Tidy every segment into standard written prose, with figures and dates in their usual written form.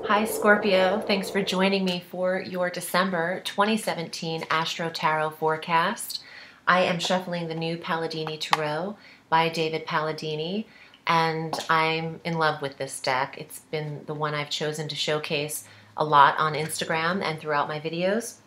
Hi Scorpio, thanks for joining me for your December 2017 Astro Tarot forecast. I am shuffling the new Palladini Tarot by David Palladini, and I'm in love with this deck. It's been the one I've chosen to showcase a lot on Instagram and throughout my videos.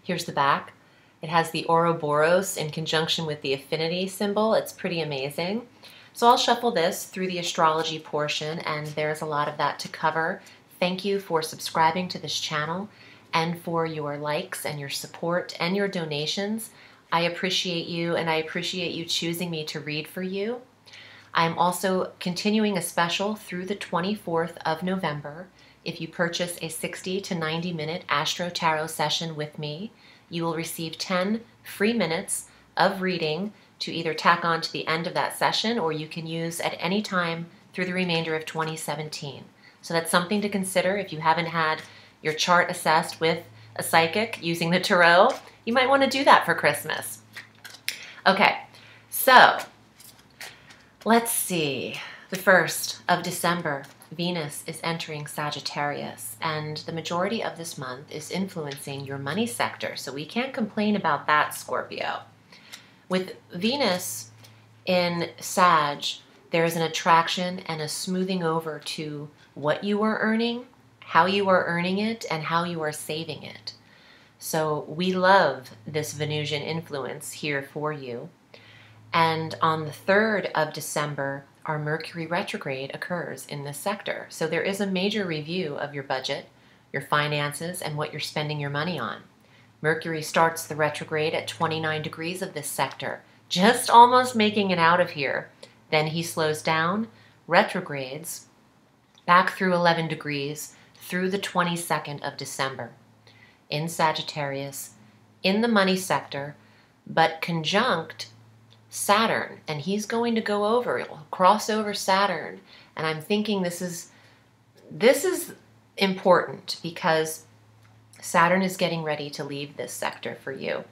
Here's the back. It has the Ouroboros in conjunction with the affinity symbol. It's pretty amazing. So I'll shuffle this through the astrology portion, and there's a lot of that to cover. Thank you for subscribing to this channel and for your likes and your support and your donations. I appreciate you, and I appreciate you choosing me to read for you. I'm also continuing a special through the 24th of November. If you purchase a 60 to 90 minute Astro Tarot session with me, you will receive 10 free minutes of reading to either tack on to the end of that session or you can use at any time through the remainder of 2017. So that's something to consider if you haven't had your chart assessed with a psychic using the tarot. You might want to do that for Christmas. Okay, so let's see. The 1st of December, Venus is entering Sagittarius, and the majority of this month is influencing your money sector, so we can't complain about that, Scorpio. With Venus in Sag, there is an attraction and a smoothing over to what you are earning, how you are earning it, and how you are saving it. So we love this Venusian influence here for you. And on the 3rd of December, our Mercury retrograde occurs in this sector. So there is a major review of your budget, your finances, and what you're spending your money on. Mercury starts the retrograde at 29 degrees of this sector, just almost making it out of here. Then he slows down, retrogrades, back through 11 degrees through the 22nd of December in Sagittarius, in the money sector, but conjunct Saturn. And he's going to go over, it'll cross over Saturn. And I'm thinking this is important because Saturn is getting ready to leave this sector for you,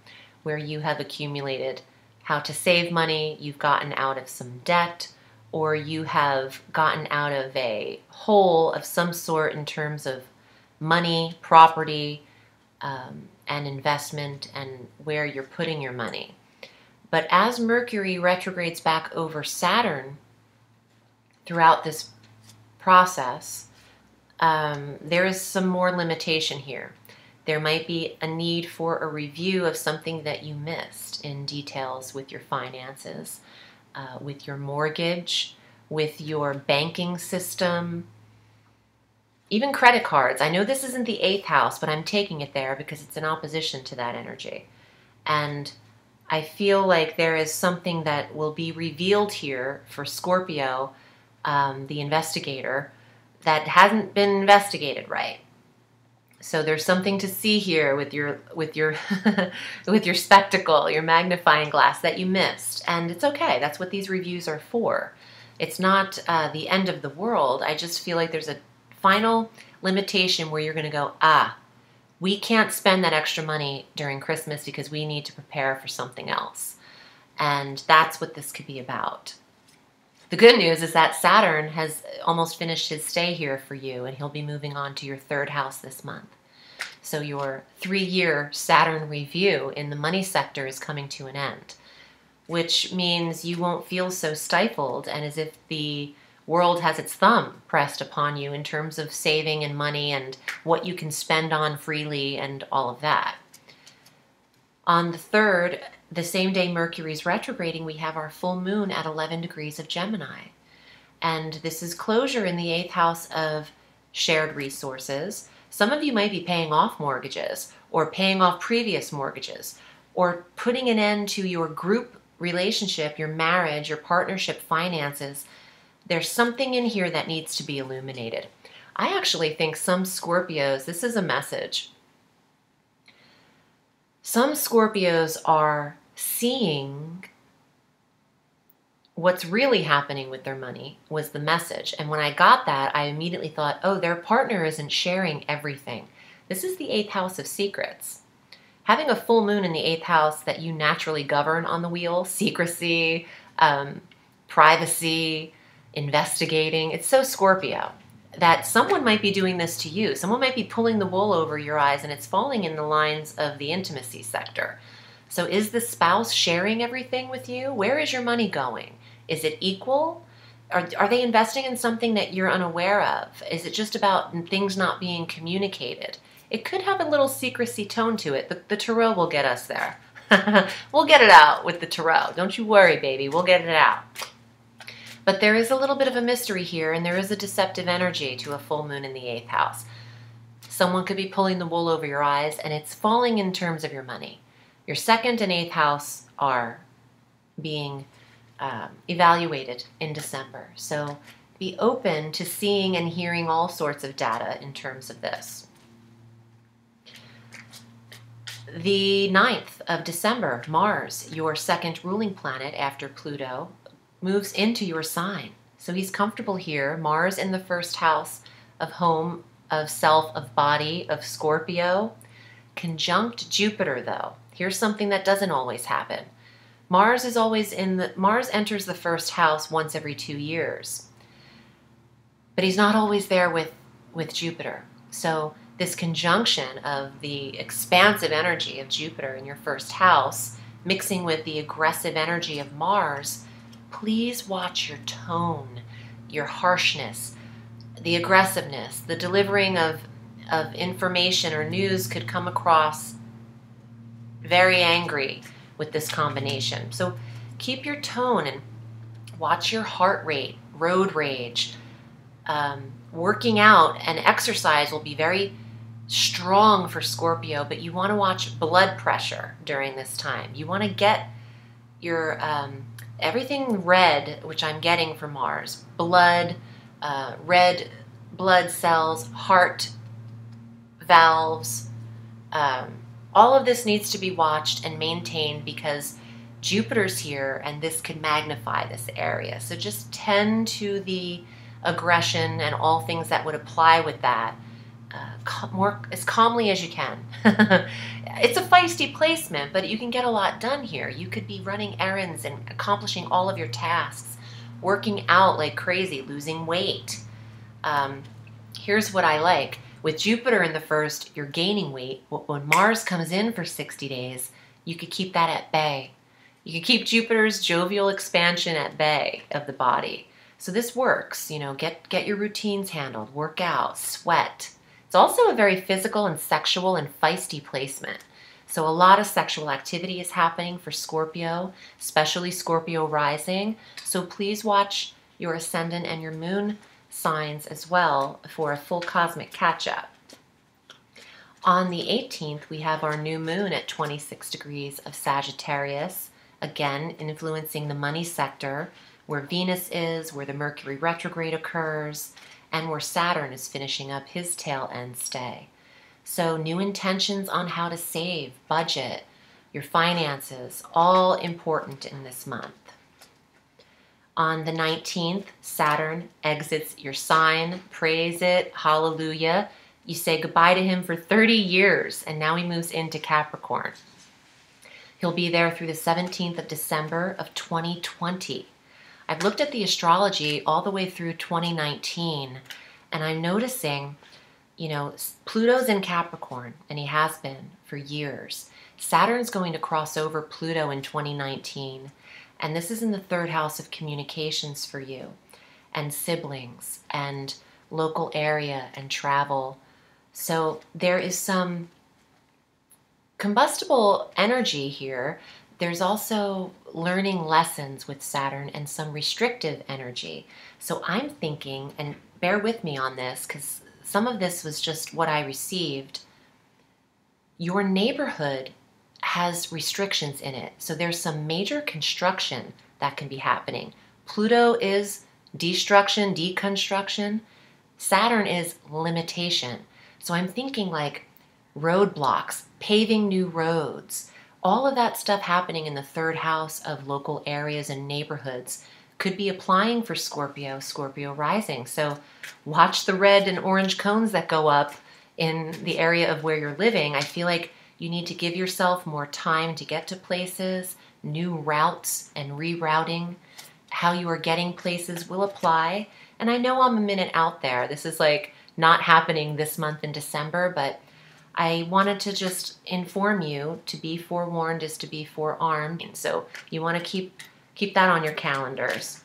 where you have accumulated how to save money, you've gotten out of some debt, or you have gotten out of a hole of some sort in terms of money, property, and investment, and where you're putting your money. But as Mercury retrogrades back over Saturn throughout this process, there is some more limitation here. There might be a need for a review of something that you missed in details with your finances, with your mortgage, with your banking system, even credit cards. I know this isn't the 8th house, but I'm taking it there because it's in opposition to that energy. And I feel like there is something that will be revealed here for Scorpio, the investigator, that hasn't been investigated right. So there's something to see here with your with your spectacle, your magnifying glass that you missed. And it's okay. That's what these reviews are for. It's not the end of the world. I just feel like there's a final limitation where you're going to go, we can't spend that extra money during Christmas because we need to prepare for something else. And that's what this could be about. The good news is that Saturn has almost finished his stay here for you, and he'll be moving on to your 3rd house this month. So your 3-year Saturn review in the money sector is coming to an end, which means you won't feel so stifled and as if the world has its thumb pressed upon you in terms of saving and money and what you can spend on freely and all of that. On the 3rd, the same day Mercury's retrograding, we have our full moon at 11 degrees of Gemini. And this is closure in the 8th house of shared resources. Some of you might be paying off mortgages or paying off previous mortgages or putting an end to your group relationship, your marriage, your partnership finances. There's something in here that needs to be illuminated. I actually think some Scorpios, this is a message. Some Scorpios are seeing what's really happening with their money was the message. And when I got that, I immediately thought, oh, their partner isn't sharing everything. This is the 8th house of secrets. Having a full moon in the 8th house that you naturally govern on the wheel, secrecy, privacy, investigating, it's so Scorpio. that someone might be doing this to you. Someone might be pulling the wool over your eyes, and it's falling in the lines of the intimacy sector. So is the spouse sharing everything with you? Where is your money going? Is it equal? Are they investing in something that you're unaware of? Is it just about things not being communicated? It could have a little secrecy tone to it, but the tarot will get us there. We'll get it out with the tarot. Don't you worry, baby. We'll get it out. But there is a little bit of a mystery here, and there is a deceptive energy to a full moon in the 8th house. Someone could be pulling the wool over your eyes, and it's falling in terms of your money. Your 2nd and 8th house are being evaluated in December. So be open to seeing and hearing all sorts of data in terms of this. The 9th of December, Mars, your 2nd ruling planet after Pluto, moves into your sign. So he's comfortable here. Mars in the 1st house of home, of self, of body, of Scorpio. Conjunct Jupiter, though. Here's something that doesn't always happen. Mars is always Mars enters the 1st house once every 2 years. But he's not always there with Jupiter. So this conjunction of the expansive energy of Jupiter in your 1st house mixing with the aggressive energy of Mars, please watch your tone, your harshness, the aggressiveness. The delivering of information or news could come across very angry with this combination. So keep your tone and watch your heart rate, road rage. Working out and exercise will be very strong for Scorpio, but you want to watch blood pressure during this time. You want to get your everything red, which I'm getting from Mars, blood, red blood cells, heart valves, all of this needs to be watched and maintained because Jupiter's here and this could magnify this area. So just tend to the aggression and all things that would apply with that as calmly as you can. It's a feisty placement, but you can get a lot done here. You could be running errands and accomplishing all of your tasks, working out like crazy, losing weight. Here's what I like. With Jupiter in the 1st, you're gaining weight. When Mars comes in for 60 days, you could keep that at bay. You could keep Jupiter's jovial expansion at bay of the body. So this works, you know, get your routines handled, work out, sweat. It's also a very physical and sexual and feisty placement. So a lot of sexual activity is happening for Scorpio, especially Scorpio rising. So please watch your ascendant and your moon signs as well for a full cosmic catch-up. On the 18th, we have our new moon at 26 degrees of Sagittarius, again influencing the money sector, where Venus is, where the Mercury retrograde occurs, and where Saturn is finishing up his tail end stay. So new intentions on how to save, budget, your finances, all important in this month. On the 19th, Saturn exits your sign, praise it, hallelujah. You say goodbye to him for 30 years, and now he moves into Capricorn. He'll be there through the 17th of December of 2020. I've looked at the astrology all the way through 2019, and I'm noticing, you know, Pluto's in Capricorn, and he has been for years. Saturn's going to cross over Pluto in 2019, and this is in the 3rd house of communications for you, and siblings, and local area, and travel. So there is some combustible energy here. There's also learning lessons with Saturn and some restrictive energy. So I'm thinking, and bear with me on this because some of this was just what I received, your neighborhood has restrictions in it. So there's some major construction that can be happening. Pluto is destruction, deconstruction. Saturn is limitation. So I'm thinking like roadblocks, paving new roads, all of that stuff happening in the 3rd house of local areas and neighborhoods could be applying for Scorpio, Scorpio rising. So watch the red and orange cones that go up in the area of where you're living. I feel like you need to give yourself more time to get to places, new routes and rerouting. How you are getting places will apply. And I know I'm a minute out there. This is like not happening this month in December, but I wanted to just inform you. To be forewarned is to be forearmed. And so you want to keep that on your calendars.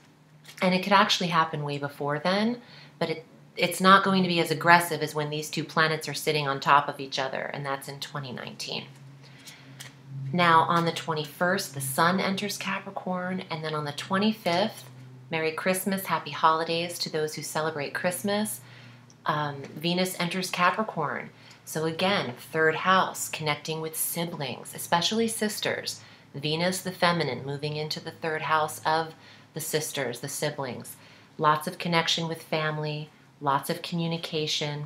And it could actually happen way before then, but it's not going to be as aggressive as when these two planets are sitting on top of each other, and that's in 2019. Now, on the 21st, the Sun enters Capricorn, and then on the 25th, Merry Christmas, Happy Holidays to those who celebrate Christmas, Venus enters Capricorn. So again, third house, connecting with siblings, especially sisters. Venus, the feminine, moving into the third house of the sisters, the siblings. Lots of connection with family, lots of communication.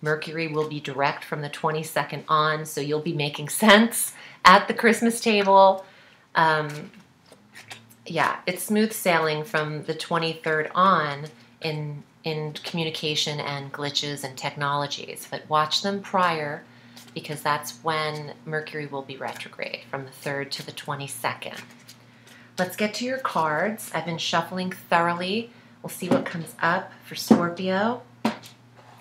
Mercury will be direct from the 22nd on, so you'll be making sense at the Christmas table. Yeah, it's smooth sailing from the 23rd on in communication and glitches and technologies, but watch them prior, because that's when Mercury will be retrograde, from the 3rd to the 22nd. Let's get to your cards. I've been shuffling thoroughly. We'll see what comes up for Scorpio.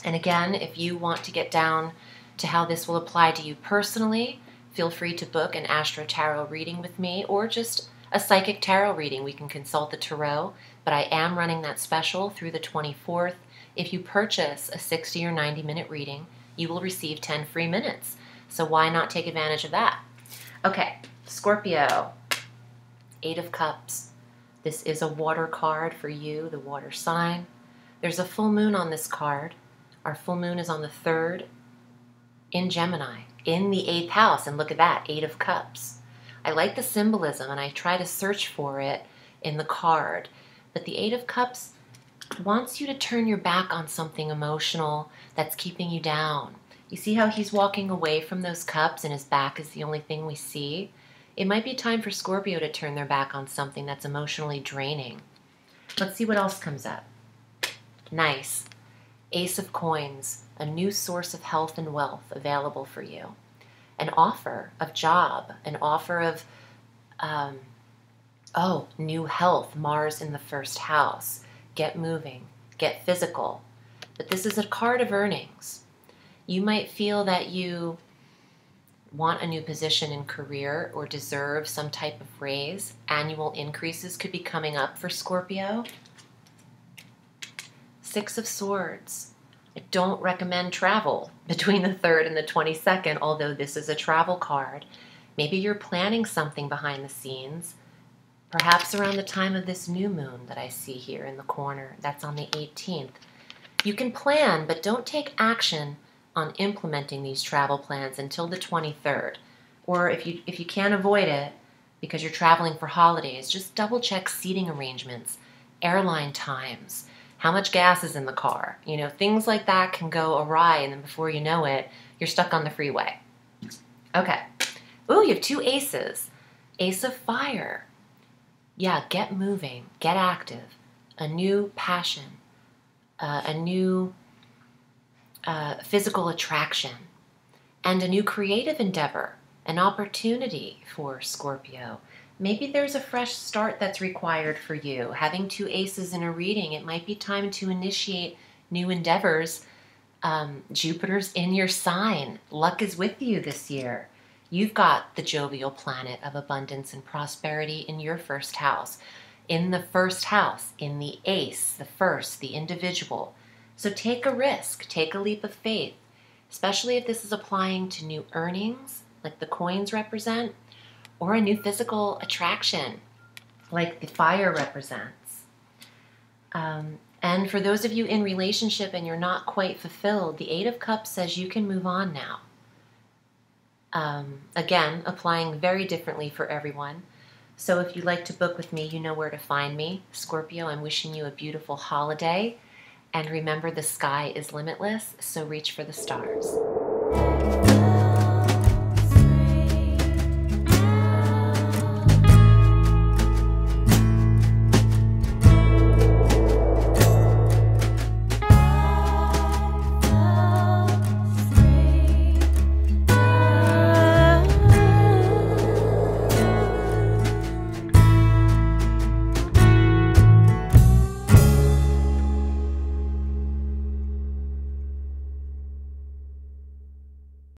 And again, if you want to get down to how this will apply to you personally, feel free to book an Astro Tarot reading with me, or just a psychic tarot reading. We can consult the tarot, but I am running that special through the 24th. If you purchase a 60 or 90-minute reading, you will receive 10 free minutes. So why not take advantage of that? Okay, Scorpio, 8 of Cups. This is a water card for you, the water sign. There's a full moon on this card. Our full moon is on the 3rd in Gemini, in the 8th house. And look at that, 8 of Cups. I like the symbolism, and I try to search for it in the card. But the 8 of Cups wants you to turn your back on something emotional that's keeping you down. You see how he's walking away from those cups and his back is the only thing we see? It might be time for Scorpio to turn their back on something that's emotionally draining. Let's see what else comes up. Nice. Ace of Coins, a new source of health and wealth available for you. An offer of job, an offer of, new health, Mars in the 1st house. Get moving, get physical. But this is a card of earnings. You might feel that you want a new position in career or deserve some type of raise. Annual increases could be coming up for Scorpio. 6 of Swords. I don't recommend travel between the 3rd and the 22nd, although this is a travel card. Maybe you're planning something behind the scenes, perhaps around the time of this new moon that I see here in the corner. That's on the 18th. You can plan, but don't take action on implementing these travel plans until the 23rd. Or if you can't avoid it because you're traveling for holidays, just double check seating arrangements, airline times, how much gas is in the car. You know, things like that can go awry, and then before you know it, you're stuck on the freeway. Okay. Ooh, you have 2 aces. Ace of Fire. Yeah, get moving, get active. A new passion, a new physical attraction, and a new creative endeavor, an opportunity for Scorpio. Maybe there's a fresh start that's required for you. Having 2 aces in a reading, it might be time to initiate new endeavors. Jupiter's in your sign. Luck is with you this year. You've got the jovial planet of abundance and prosperity in your 1st house. In the 1st house, in the ace, the 1st, the individual. So take a risk, take a leap of faith, especially if this is applying to new earnings, like the coins represent, or a new physical attraction, like the fire represents. And for those of you in relationship and you're not quite fulfilled, the 8 of Cups says you can move on now. Again, applying very differently for everyone. So if you'd like to book with me, you know where to find me. Scorpio, I'm wishing you a beautiful holiday. And remember, the sky is limitless, so reach for the stars.